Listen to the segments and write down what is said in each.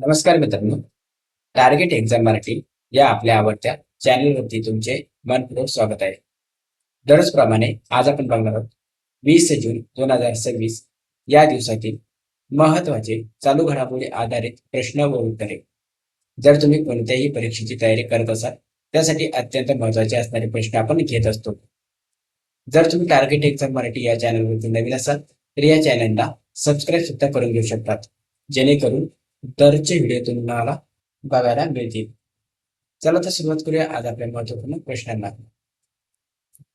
नमस्कार मित्रांनो. Target exam Marathi या आपल्या आवडत्या चॅनलवरती तुमचे मनपूर्वक स्वागत आहे. दररोजप्रमाणे आज आपण बघणार आहोत 20 जून 2026 या दिवसातील महत्त्वाचे चालू घडामोडी आधारित प्रश्न व उत्तरे. जर तुम्ही कोणत्याही परीक्षेची तयारी करत असाल त्यासाठी अत्यंत महत्त्वाचे असणारे प्रश्न आपण घेत असतो. जर तुम्ही टार्गेट एक्झाम मराठी या चॅनलवरती नवीन असाल तर या चॅनलला सबस्क्राईब सुद्धा करून घेऊ शकतात, जेणेकरून दरचे व्हिडिओ तुम्हाला बघायला मिळतील. चला तर सुरुवात करूया आज आपल्या महत्त्वपूर्ण प्रश्नांना.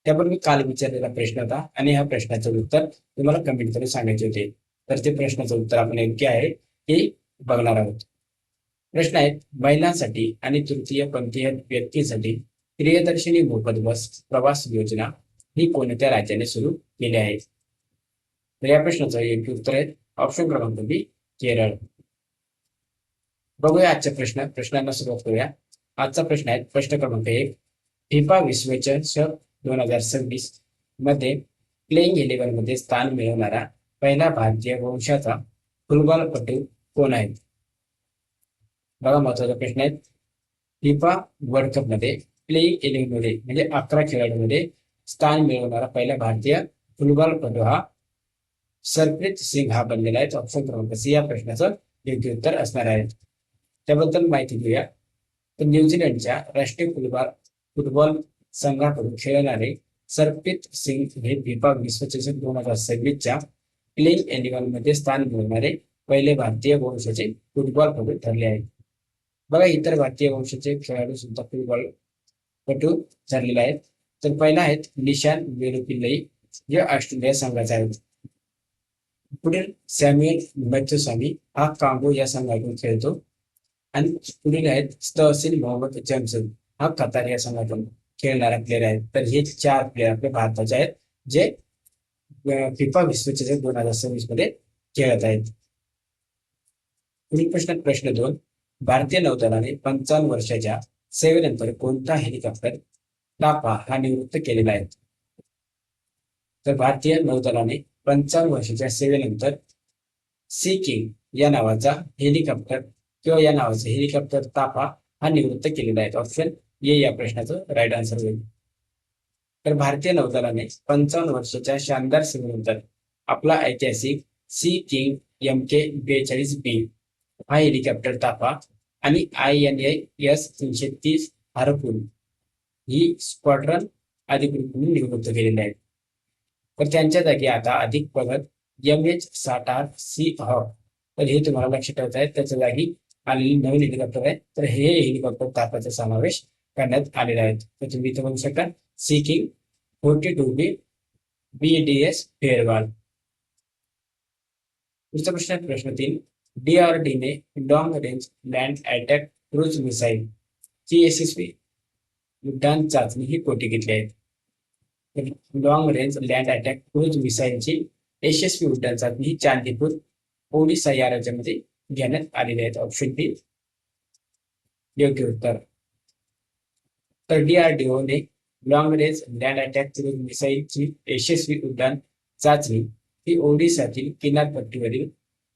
त्यापूर्वी काल विचारलेला प्रश्न होता आणि ह्या प्रश्नाचं उत्तर तुम्हाला कमेंट करून सांगायचे होते. तर ते प्रश्नाचं उत्तर आपण नेमके आहे हे बघणार आहोत. प्रश्न आहेत, महिलांसाठी आणि तृतीय पंथीय व्यक्तीसाठी प्रियदर्शिनी मोफत बस प्रवास योजना ही कोणत्या राज्याने सुरू केली आहे? तर या प्रश्नाचं योग्य उत्तर आहे ऑप्शन क्रमांक बी, केरळ. बघूया आजच्या प्रश्नांना सुरुवात करूया. आजचा प्रश्न आहे प्रश्न क्रमांक 1. फिफा विश्वचषक 2026 मध्ये प्लेइंग 11 मध्ये स्थान मिळवणारा पहिला भारतीय वंशाचा फुटबॉलपटू कोण आहे? बघा, महत्वाचा प्रश्न आहे. फिफा वर्ल्ड कप मध्ये प्लेइंग 11 मध्ये म्हणजे 11 खेळाडूंमध्ये स्थान मिळवणारा पहिला भारतीय फुटबॉलपटू हा सरप्रीत सिंग हा बनलेला आहे. ऑप्शन क्रमांक सी या प्रश्नाचं योग्य उत्तर असणार आहे. त्याबद्दल माहिती घेऊया. तर न्यूझीलंडच्या राष्ट्रीय फुटबॉल संघाकडून खेळणारे सरप्रीत सिंग हे फिफा विश्वचषक 2026च्या प्लेइंग 11 मध्ये स्थान मिळवणारे पहिले भारतीय वंशाचे फुटबॉलपटू ठरले आहेत. बघा, इतर भारतीय वंशाचे खेळाडू सुद्धा फुटबॉलपटू ठरलेले आहेत. तर पहिला आहेत निशान वेलुपिल्लई, जे ऑस्ट्रेलिया संघाचे आहेत. पुढील सॅम्युएल मॅथ्यूसामी हा कांगो या संघातून खेळतो. आणि पुढील आहेत तहसील मोहम्मद जमसन हा कतार या संघातून खेळणारा प्लेअर आहे. तर हे 4 प्लेअर आपल्या भारताचे आहेत जे फिफा विश्वचषक 2026 मध्ये खेळत आहेत. पुढील प्रश्न 2. भारतीय नौदलाने 55 वर्षाच्या सेवेनंतर कोणता हेलिकॉप्टर ताफा हा निवृत्त केलेला आहे? तर भारतीय नौदलाने 55 वर्षाच्या सेवेनंतर सी किंग या नावाचा हेलिकॉप्टर किंवा या नावाचे हेलिकॉप्टर ताफा हा निवृत्त केलेला आहे. ऑप्शन ए या प्रश्नाचं राईट आन्सर होईल. तर भारतीय नौदलाने 55 वर्षाच्या शानदार सेवेनंतर आपला ऐतिहासिक सी किंग MK-42B हा हेलिकॉप्टर ताफा आणि INA-S 330 हारपून ही स्क्वाड्रन अधिकृतपणे निवृत्त केलेले आहेत. तर त्यांच्या जागी आता अधिक प्रगत MH-60R हॉक, तर हे तुम्हाला लक्षात ठेवायचं आहे, त्याच्या जागी आलेली नवीन हेलिकॉप्टर आहे. तर हे हेलिकॉप्टर ताफाचा समावेश करण्यात आलेला आहे. तर तुम्ही इथे बघू शकता सी किंग 42B BDS फेअरवाल. पुढचा प्रश्न 3. DRD ने long range land attack cruise missile ची यशस्वी उड्डाण चाचणी ही कोठे घेतली आहे? Long range land attack cruise मिसाईलची यशस्वी उड्डाण चाचणी ही चांदीपूर ओडिशा या राज्यामध्ये घेण्यात आलेले आहेत. ऑप्शन बी योग्य उत्तर. तर DRDO ने long range land attack cruise मिसाईलची यशस्वी उड्डाण चाचणी ही ओडिशातील किनारपट्टीवरील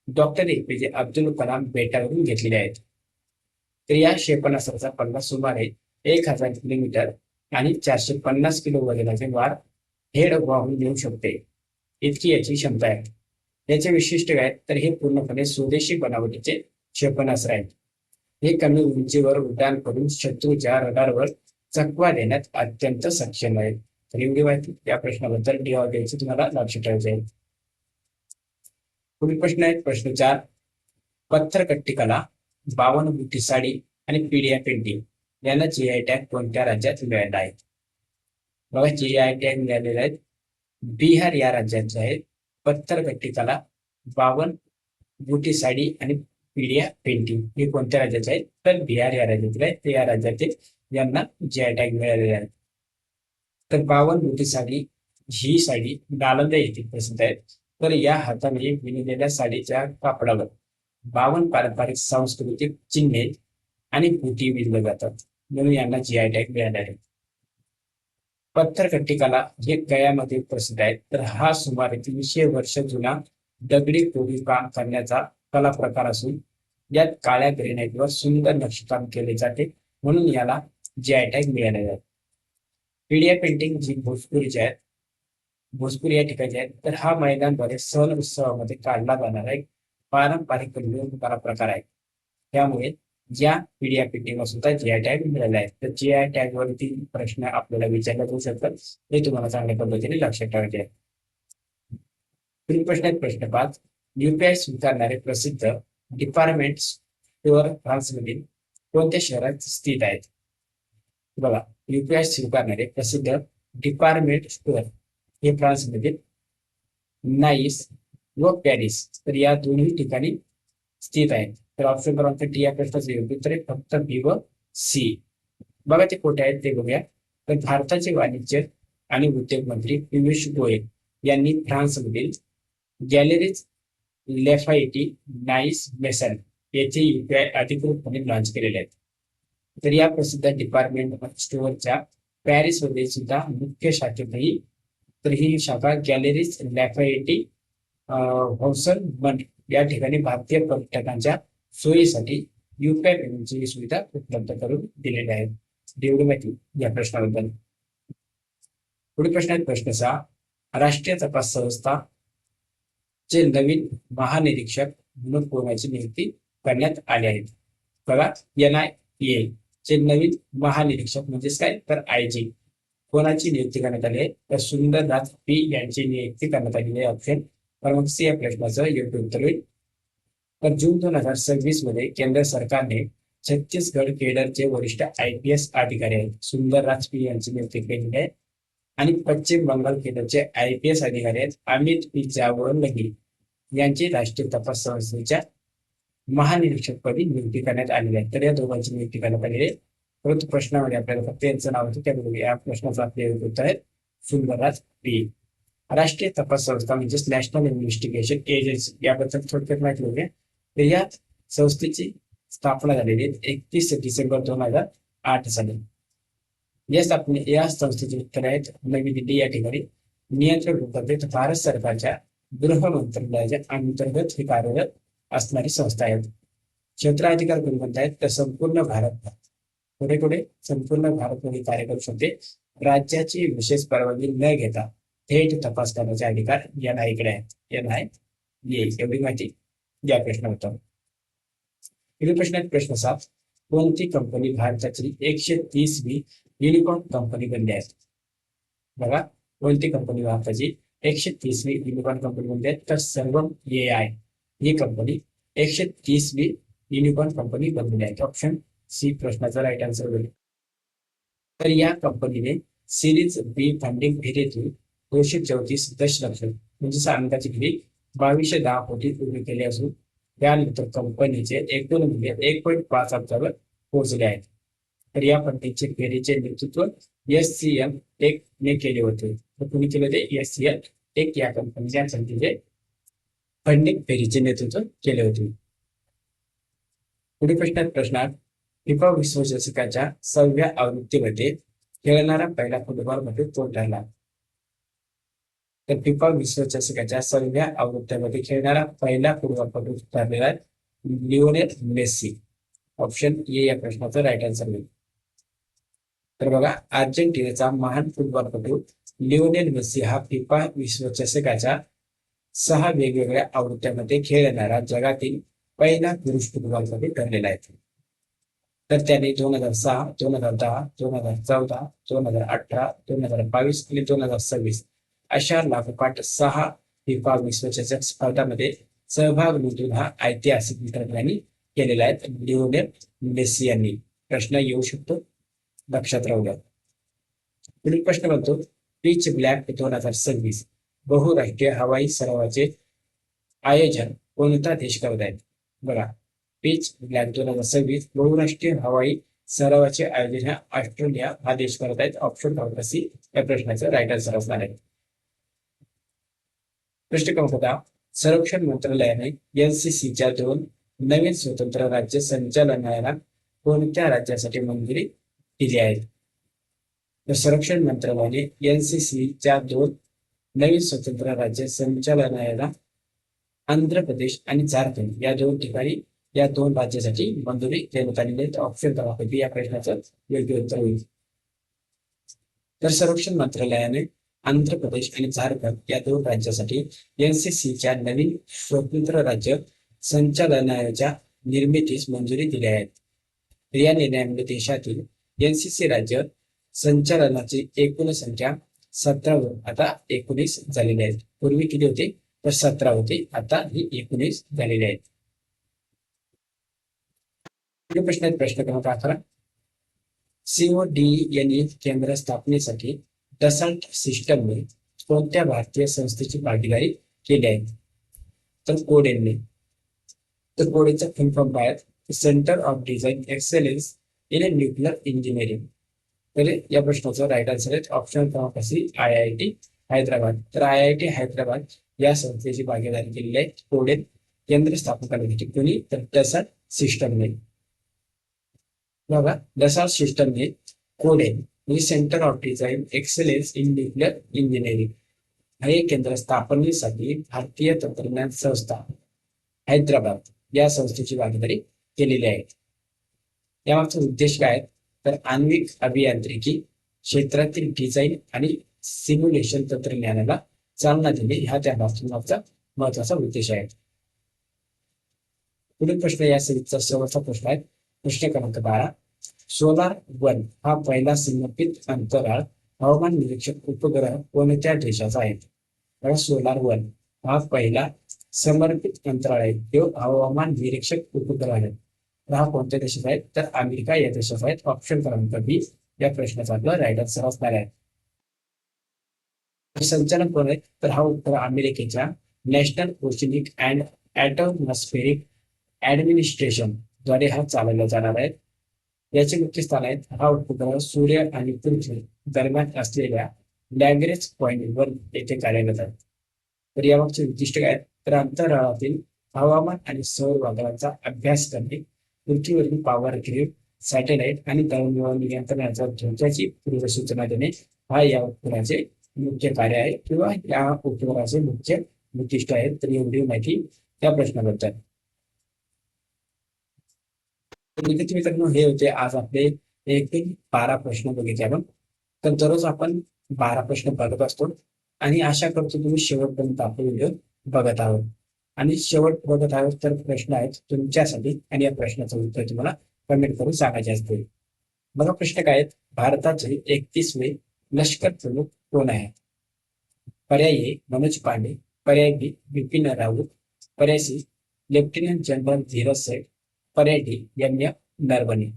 डॉक्टर APJ अब्दुल कलाम बेटावरून घेतलेली आहेत. तर या क्षेपणास्त्राचा पल्ला सुमारे 1000 किलोमीटर आणि 450 किलो वजनाचे वार हेड वाहून नेऊ शकते, इतकी याची क्षमता आहे. याचे विशिष्ट काय, तर हे पूर्णपणे स्वदेशी बनावटीचे क्षेपणास्त्र आहेत. हे कमी उंचीवर उड्डाण करून शत्रूच्या रडारवर चकवा देण्यात अत्यंत सक्षम आहे. तर एवढी माहिती या प्रश्नाबद्दल DRDOचे तुम्हाला लक्ष ठेवायचे आहे. पुढील प्रश्न आहे प्रश्न 4. पत्थरकट्टी कला, 52 बुटी साडी आणि पीडिया पेंटिंग यांना GI टॅग कोणत्या राज्यात मिळाला आहे? बघा, GI टॅग मिळालेले आहेत बिहार या राज्याचे आहेत. पत्थरकट्टी कला, 52 बुटी साडी आणि पीडिया पेंटिंग हे कोणत्या राज्याचे आहेत? तर बिहार या राज्यातील आहेत. या राज्यातील यांना GI टॅग मिळालेले आहेत. तर 52 बुटी साडी ही साडी नालंदा येथे प्रसिद्ध आहे. तर या हाताने विणलेल्या साडीच्या कापडावर 52 पारंपरिक सांस्कृतिक चिन्हे आणि बुटी विणल्या जातात, म्हणून यांना GI टॅग मिळाले आहे. पत्थरकट्टी कला हे गयामध्ये प्रसिद्ध आहे. तर हा सुमारे 300 वर्ष जुना दगडी कोरीव काम करण्याचा कला प्रकार असून यात काळ्या ग्रेनाइटवर सुंदर नक्षीकाम केले जाते, म्हणून याला जीआय टॅग मिळाला जातो. पीडीआय पेंटिंग जी भोजपुरीची आहे, भोजपुरी या ठिकाणी आहे, तर हा महिलांद्वारे सण उत्सवामध्ये काढला जाणारा एक पारंपरिक कला प्रकार आहे. त्यामुळे या पीडीआय पेंटिंगला सुद्धा जीआय टॅग मिळाला आहे. तर जीआय टॅग वरती प्रश्न आपल्याला विचारले जाऊ शकतात, हे तुम्हाला चांगल्या पद्धतीने लक्षात ठेवायचे आहे. पुढील प्रश्न आहे प्रश्न 5. यूपीआय स्वीकारणारे प्रसिद्ध डिपार्टमेंट स्टोअर फ्रान्समधील कोणत्या शहरात स्थित आहेत? बघा, यूपीआय स्वीकारणारे प्रसिद्ध डिपार्टमेंट स्टोअर हे फ्रान्समधील नाईस व पॅरिस, तर या दोन्ही ठिकाणी स्थित आहेत. तर ऑप्शन क्रमांक डी या प्रश्नाचं योग्य उत्तर आहे फक्त बी व सी. बघा ते कुठे आहेत ते बघूया. तर भारताचे वाणिज्य आणि उद्योग मंत्री पियुष गोयल यांनी फ्रान्समधील गॅलरीज लेफायटी नाईस मेसन येथे यूपीआय अधिकृतपणे लॉन्च केलेले आहेत. तर या प्रसिद्ध डिपार्टमेंट स्टोअरच्या पॅरिसमध्ये सुद्धा मुख्य शाखेतही, तर ही शाखा गॅलरीज लॅफायटी हौसन या ठिकाणी भारतीय पर्यटकांच्या सोयीसाठी यूपीआय पेमेंटची सुविधा उपलब्ध करून दिलेली आहे. एवढी माहिती या प्रश्नाबद्दल. पुढील प्रश्न आहे प्रश्न 6. राष्ट्रीय तपास संस्था चे नवीन महानिरीक्षक म्हणून कोणाची नियुक्ती करण्यात आली आहे? बघा, NIA चे नवीन महानिरीक्षक म्हणजेच काय, तर आयजी कोणाची नियुक्ती करण्यात आली आहे? तर सुंदरराज पी यांची नियुक्ती करण्यात आलेली आहे. ऑप्शन क्रमांक सी या प्रश्नाचं योग्य उत्तर होईल. तर जून 2026 मध्ये केंद्र सरकारने छत्तीसगड केडरचे वरिष्ठ IPS अधिकारी आहेत सुंदरराज पी यांची नियुक्ती केलेली आहे. आणि पश्चिम बंगाल केंद्राचे IPS अधिकारी आहेत अमित पी जावलगी यांची राष्ट्रीय तपास संस्थेच्या महानिरीक्षकपदी नियुक्ती करण्यात आलेली आहे. तर या दोघांची नियुक्ती करण्यात आलेली आहे. परंतु प्रश्नामध्ये आपल्याला फक्त यांचं नाव होतं, त्यामुळे या प्रश्नाचं आपल्याला उत्तर आहे सुंदरराज पी. राष्ट्रीय तपास संस्था म्हणजेच नॅशनल इन्व्हेस्टिगेशन एजन्सी याबद्दल थोडक्यात माहिती होते. तर या संस्थेची स्थापना झालेली आहे 31 डिसेंबर 2008 साली. या संस्थेचे उत्तर आहेत नवी दिल्ली या ठिकाणी नियंत्रण करते. भारत सरकारच्या गृह मंत्रालयाच्या अंतर्गत ही कार्यरत असणारी संस्था आहे. क्षेत्राधिकार कोण म्हणत आहेत? तर संपूर्ण भारत, पुढे संपूर्ण भारतमध्ये कार्य करू शकते. राज्याची विशेष परवानगी न घेता थेट तपास करण्याचे अधिकार NIA कडे आहेत. NIA एवढी माहिती या प्रश्नावर. पुढील प्रश्न आहे प्रश्न 7. कोणती कंपनी भारताची 130वी युनिकॉर्न कंपनी बनली आहे? बघा, कोणती कंपनी भारताची 130वी युनिकॉर्न कंपनी बनली आहे? तर सर्वम AI ही कंपनी 130वी युनिकॉर्न कंपनी बनलेली आहे. ऑप्शन सी प्रश्नाचा राईट आन्सर होईल. तर या कंपनीने सिरीज बी फंडिंग फेरीतून 234 दशलक्ष म्हणजे अंदाजे 2210 कोटी उभे केले असून त्यानंतर कंपनीचे एकूण मूल्य 1.5 अब्जावर पोहोचले आहेत. तर या फंडिंगचे फेरीचे नेतृत्व SCL टेक ने केले होते. तर कुणी केले होते? SCL टेक या कंपनीच्या संस्थेचे फंडिंग फेरीचे नेतृत्व केले होते. पुढील प्रश्न फिफा विश्वचषकाच्या 6व्या आवृत्तीमध्ये खेळणारा पहिला फुटबॉलपटू कोण ठरला? तर फिफा विश्वचषकाच्या 6व्या आवृत्तीमध्ये खेळणारा पहिला फुटबॉलपटू ठरलेला आहे लिओनेल मेस्सी. ऑप्शन ए या प्रश्नाचं राईट आन्सर होईल. तर बघा, अर्जेंटिनाचा महान फुटबॉलपटू लिओनेल मेस्सी हा फिफा विश्वचषकाच्या 6 वेगवेगळ्या आवृत्त्यांमध्ये खेळणारा जगातील पहिला पुरुष फुटबॉलपटू ठरलेला आहे. तर त्याने 2006, 2010, 2014, 2018, 2022 आणि 2026 अशा लागोपाठ 6 फिफा विश्वचषक स्पर्धांमध्ये सहभाग नोंदवून हा ऐतिहासिक विक्रम यांनी केलेला आहे लिओनेल मेस्सी यांनी. प्रश्न येऊ शकतो, लक्षात राहू द्या. पुढील प्रश्न म्हणतो पिच ब्लॅक 2026 बहुराष्ट्रीय हवाई सरावाचे आयोजन कोणता देश करत आहे? बघा, पिच ब्लॅक 2026 बहुराष्ट्रीय हवाई सरावाचे आयोजन हा ऑस्ट्रेलिया हा देश करत आहेत. ऑप्शन क्रमांक सी या प्रश्नाचं राईट आन्सर असणार आहे. प्रश्न क्रमांक संरक्षण मंत्रालयाने NCCच्या 2 नवीन स्वतंत्र राज्य संचालनालयाला कोणत्या राज्यासाठी मंजुरी दिली आहे? तर संरक्षण मंत्रालयाने NCCच्या 2 नवीन स्वतंत्र राज्य संचालनालयाला आंध्र प्रदेश आणि झारखंड या 2 ठिकाणी या 2 राज्यासाठी मंजुरी देण्यात आलेली आहे. ऑप्शन क्रमांक बी या प्रश्नाचं योग्य उत्तर होईल. तर संरक्षण मंत्रालयाने आंध्र प्रदेश आणि झारखंड या 2 राज्यासाठी एनसीसीच्या नवीन स्वतंत्र राज्य संचालनालयाच्या निर्मितीस मंजुरी दिली आहे. या निर्णयामुळे देशातील एनसीसी राज्य संचालनाची एकूण संख्या 17 वर आता 19 झालेली आहे. पूर्वी किती होते? तर 17 होते, आता ही 19 झालेली आहेत. प्रश्न आहे प्रश्न क्रमांक 11. CODNE केंद्र स्थापनेसाठी डसाल्ट सिस्टमने कोणत्या भारतीय संस्थेची भागीदारी केली आहे? तर कोडेनने. तर कोडेचा फुल फॉर्म काय आहे? Centre of design excellence in nuclear engineering. तर या प्रश्नाचा राईट आन्सर आहे ऑप्शन क्रमांक सी IIT हैदराबाद. तर IIT हैदराबाद या संस्थेची भागीदारी केलेली आहे कोडेन केंद्र स्थापन करण्यासाठी. कोणी? तर डसाल्ट सिस्टमने. बघा, डसाल्ट सिस्टमने कोडेन म्हणजे centre of design excellence in nuclear engineering हे केंद्र स्थापनेसाठी भारतीय तंत्रज्ञान संस्था हैदराबाद या संस्थेची भागीदारी केलेली आहे. यामागचा उद्देश काय आहे? तर आण्विक अभियांत्रिकी क्षेत्रातील डिझाईन आणि सिम्युलेशन तंत्रज्ञानाला चालना देणे हा त्या मागचा महत्वाचा उद्देश आहे. पुढील प्रश्न या सिरीजचा शेवटचा प्रश्न आहे. प्रश्न क्रमांक 12. SOLAR-1 हा पहिला समर्पित अंतराळ हवामान निरीक्षक उपग्रह कोणत्या देशाचा आहे? SOLAR-1 हा पहिला समर्पित अंतराळ आहे. तो हवामान निरीक्षक उपग्रह आहे. हा कोणत्या देशाचा आहे? तर अमेरिका या देशाचा आहे. ऑप्शन क्रमांक बी या प्रश्नाचा आपला राईट आन्सर असणार आहे. संचालक कोण आहे? तर हा उपग्रह अमेरिकेच्या national oceanic and atmospheric administration द्वारे हा चालवला जाणार आहे. याचे मुख्य स्थान आहेत. हा उपग्रह सूर्य आणि पृथ्वी दरम्यान असलेल्या लॅग्रेंज पॉइंटवर येथे कार्यरत आहे. तर यामागचे उद्दिष्ट काय? तर अंतराळातील हवामान आणि सौर वादळांचा अभ्यास करणे, पृथ्वीवरील पॉवर ग्रीड, सॅटेलाइट आणि दळणवळण नियंत्रणाच्या धोक्याची पूर्वसूचना देणे हा या उपग्रहाचे मुख्य कार्य आहे किंवा या उपग्रहाचे मुख्य उद्दिष्ट आहे. तर एवढी माहिती त्या प्रश्नाबद्दल. विद्यार्थी मित्रांनो, हे होते आज आपले 12 प्रश्न बघितले आपण. तर दररोज आपण 12 प्रश्न बघत असतो आणि आशा करतो तुम्ही शेवटपर्यंत आपला व्हिडिओ बघत आहोत. आणि शेवट बघत आहोत तर प्रश्न आहेत तुमच्यासाठी आणि या प्रश्नाचं उत्तर तुम्हाला कमेंट करून सांगायचे असतील. बघा प्रश्न काय आहेत? भारताचे 31वे लष्कर प्रमुख कोण आहे? पर्याय ए मनोज पांडे, पर्याय बी बिपिन रावत, पर्याय सी लेफ्टनंट जनरल धीरज सेठ, पर्याय डी M.M. नरवणे.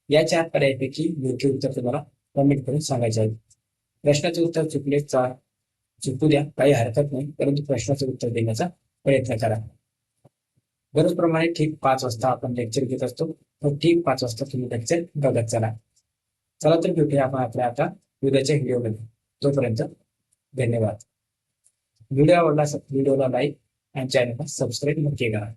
या 4 पर्यायापैकी योग्य उत्तर तुम्हाला कमेंट करून सांगायचे आहे. प्रश्नाचे उत्तर चुकू द्या, काही हरकत नाही, परंतु प्रश्नाचं उत्तर देण्याचा प्रयत्न करा. दररोजप्रमाणे ठीक 5 वाजता आपण लेक्चर घेत असतो. तर ठीक 5 वाजता तुम्ही लेक्चर बघत चला. चला तर भेटूया आपण आपल्या आता उद्याच्या व्हिडिओमध्ये. तोपर्यंत धन्यवाद. व्हिडिओ आवडला व्हिडिओला लाईक आणि चॅनलला सबस्क्राईब नक्की करा.